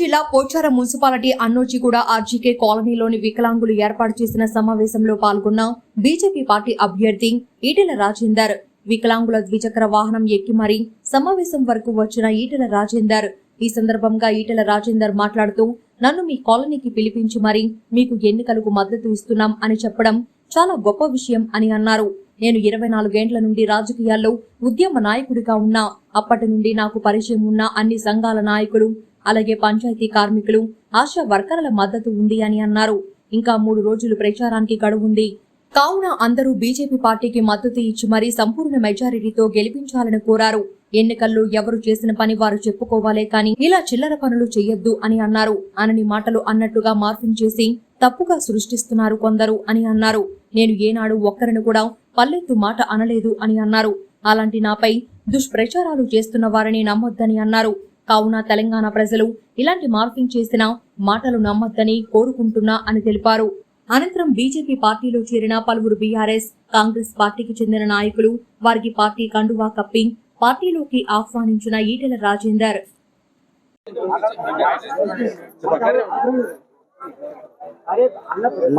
జిల్లా Pocharam municipality Annojiguda RGK కాలనీలోని వికలాంగులు ఏర్పాటు చేసిన సమావేశంలో పాల్గొన్న బీజేపీ పార్టీ అభ్యర్థి ఈటెల రాజేందర్ వికలాంగుల ద్విచక్ర వాహనం ఎక్కి మరీ సమావేశం వరకు వచ్చిన ఈటెల రాజేందర్ ఈ సందర్భంగా ఈటెల రాజేందర్ మాట్లాడుతూ నన్ను మీ కాలనీకి పిలిపించి మరీ మీకు ఎన్నికలకు మద్దతు ఇస్తున్నాం అని చెప్పడం చాలా గొప్ప విషయం అని అన్నారు. నేను 24 ఏండ్ల నుండి రాజకీయాల్లో ఉద్యమ నాయకుడిగా ఉన్నా. అప్పటి నుండి నాకు పరిచయం ఉన్న అన్ని సంఘాల నాయకులు అలాగే పంచాయతీ కార్మికులు ఆశా వర్కర్ల మద్దతు ఉంది అని అన్నారు. ఇంకా 3 రోజులు ప్రచారానికి గడువు ఉంది. కావున అందరూ బీజేపీ పార్టీకి మద్దతు ఇచ్చి మరీ సంపూర్ణ మెజారిటీతో గెలిపించాలని కోరారు. ఎన్నికల్లో ఎవరు చేసిన పని వారు చెప్పుకోవాలే కానీ ఇలా చిల్లర పనులు చేయొద్దు అని అన్నారు. అనని మాటలు అన్నట్టుగా మార్ఫింగ్ చేసి తప్పుగా సృష్టిస్తున్నారు కొందరు అని అన్నారు. నేను ఏనాడు ఒక్కరిని కూడా పల్లెత్తు మాట అనలేదు అని అన్నారు. అలాంటి నాపై దుష్ప్రచారాలు చేస్తున్న వారిని నమ్మొద్దని అన్నారు. కావున తెలంగాణ ప్రజలు ఇలాంటి మార్ఫింగ్ చేసిన మాటలు నమ్మొద్దని కోరుకుంటున్నా అని తెలిపారు. అనంతరం బీజేపీ పార్టీలో చేరిన పలువురు బీఆర్ఎస్, కాంగ్రెస్ పార్టీకి చెందిన నాయకులు వారికి పార్టీ కండువా కప్పి పార్టీలోకి ఆహ్వానించిన ఈటెల రాజేందర్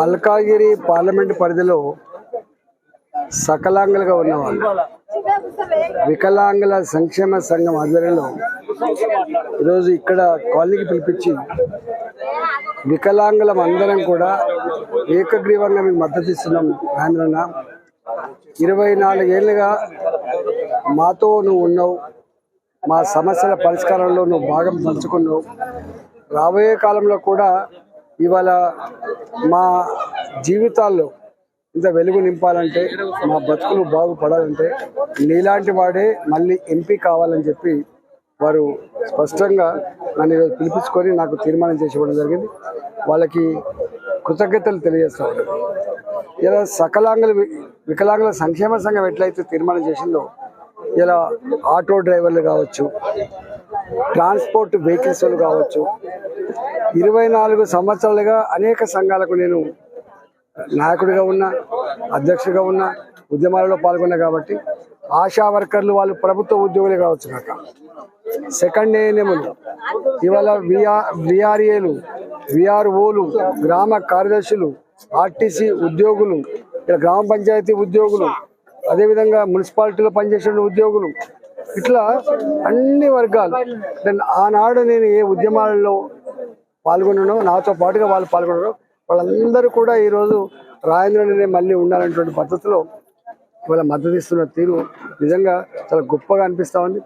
మల్కాగిరి పార్లమెంట్ పరిధిలో సకలాంగులుగా ఉన్నవాళ్ళు వికలాంగుల సంక్షేమ సంఘం ఆధ్వర్యంలో ఈరోజు ఇక్కడ కాలనీకి పిలిపించి వికలాంగులం అందరం కూడా ఏకగ్రీవంగా మీకు మద్దతు ఇస్తున్నాం. రాజేంద్రన్న 24 ఏళ్ళుగా మాతో నువ్వు ఉన్నావు, మా సమస్యల పరిష్కారంలో నువ్వు భాగం పంచుకున్నావు. రాబోయే కాలంలో కూడా ఇవాళ మా జీవితాల్లో ఇంత వెలుగు నింపాలంటే, మా బతుకులు బాగుపడాలంటే నీలాంటి వాడే మళ్ళీ ఎంపీ కావాలని చెప్పి వారు స్పష్టంగా నన్ను ఈరోజు పిలిపించుకొని నాకు తీర్మానం చేసి ఇవ్వడం జరిగింది. వాళ్ళకి కృతజ్ఞతలు తెలియజేస్తా ఉన్నాను. ఇలా వికలాంగుల సంక్షేమ సంఘం ఎట్లయితే తీర్మానం చేసిందో ఇలా ఆటో డ్రైవర్లు కావచ్చు, ట్రాన్స్పోర్ట్ వెహికల్స్ వాళ్ళు కావచ్చు, 24 సంవత్సరాలుగా అనేక సంఘాలకు నేను నాయకుడిగా ఉన్నా, అధ్యక్షుడిగా ఉన్నా, ఉద్యమాలలో పాల్గొన్నా. కాబట్టి ఆశా వర్కర్లు వాళ్ళు ప్రభుత్వ ఉద్యోగులే కావచ్చు కాక, సెకండ్ ఏఎన్ఎంలు, ఇవాళ విఆర్ఏలు, విఆర్ఓలు, గ్రామ కార్యదర్శులు, ఆర్టీసీ ఉద్యోగులు, ఇలా గ్రామ పంచాయతీ ఉద్యోగులు, అదేవిధంగా మున్సిపాలిటీలో పనిచేసే ఉద్యోగులు, ఇట్లా అన్ని వర్గాలు. ఆనాడు నేను ఏ ఉద్యమాలలో పాల్గొన్నానో నాతో పాటుగా వాళ్ళు పాల్గొన్నారో వాళ్ళందరూ కూడా ఈరోజు రాజేంద్రనే మళ్ళీ ఉండాలనేటువంటి పద్ధతిలో ఇవాళ మద్దతు ఇస్తున్న తీరు నిజంగా చాలా గొప్పగా అనిపిస్తూ ఉంది.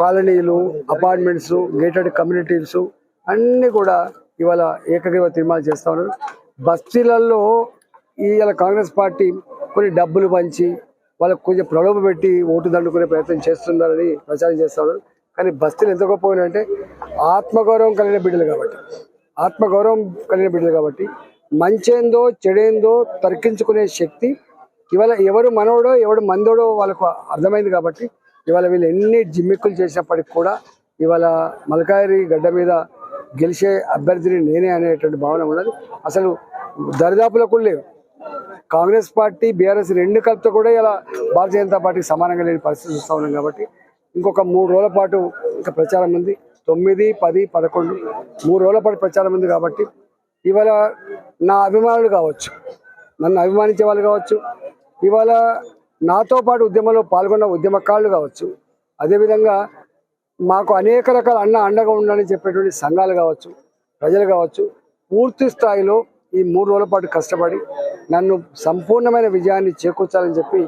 కాలనీలు, అపార్ట్మెంట్స్, గేటెడ్ కమ్యూనిటీస్ అన్నీ కూడా ఇవాళ ఏకగ్రీవ తీర్మానం చేస్తూ ఉన్నారు. బస్తీలలో ఇవాళ కాంగ్రెస్ పార్టీ కొన్ని డబ్బులు పంచి వాళ్ళకు కొంచెం ప్రలోభ పెట్టి ఓటు దండుకునే ప్రయత్నం చేస్తున్నారని ప్రచారం చేస్తూ ఉన్నారు. కానీ బస్తీలు ఎంత గొప్ప అంటే ఆత్మగౌరవం కలిగిన బిడ్డలు కాబట్టి మంచేందో చెడేందో తర్కించుకునే శక్తి ఇవాళ ఎవరు మనోడో ఎవడు మందోడో వాళ్ళకు అర్థమైంది. కాబట్టి ఇవాళ వీళ్ళు ఎన్ని జిమ్మిక్కులు చేసినప్పటికి కూడా ఇవాళ మల్కాగిరి గడ్డ మీద గెలిచే అభ్యర్థిని నేనే అనేటువంటి భావన ఉన్నది. అసలు దరిదాపులకు లేవు. కాంగ్రెస్ పార్టీ, బీఆర్ఎస్ రెండు కలిపితే కూడా ఇలా భారతీయ జనతా పార్టీకి సమానంగా లేని పరిస్థితి చూస్తూ ఉన్నాం. కాబట్టి ఇంకొక 3 రోజుల పాటు ఇంకా ప్రచారం ఉంది. 9, 10, 11 3 రోజుల పాటు ప్రచారం ఉంది. కాబట్టి ఇవాళ నా అభిమానులు కావచ్చు, నన్ను అభిమానించే వాళ్ళు కావచ్చు, ఇవాళ నాతో పాటు ఉద్యమంలో పాల్గొన్న ఉద్యమకారులు కావచ్చు, అదేవిధంగా మాకు అనేక రకాల అండగా ఉండాలని చెప్పేటువంటి సంఘాలు కావచ్చు, ప్రజలు కావచ్చు, పూర్తి స్థాయిలో ఈ 3 రోజుల పాటు కష్టపడి నన్ను సంపూర్ణమైన విజయాన్ని చేకూర్చాలని చెప్పి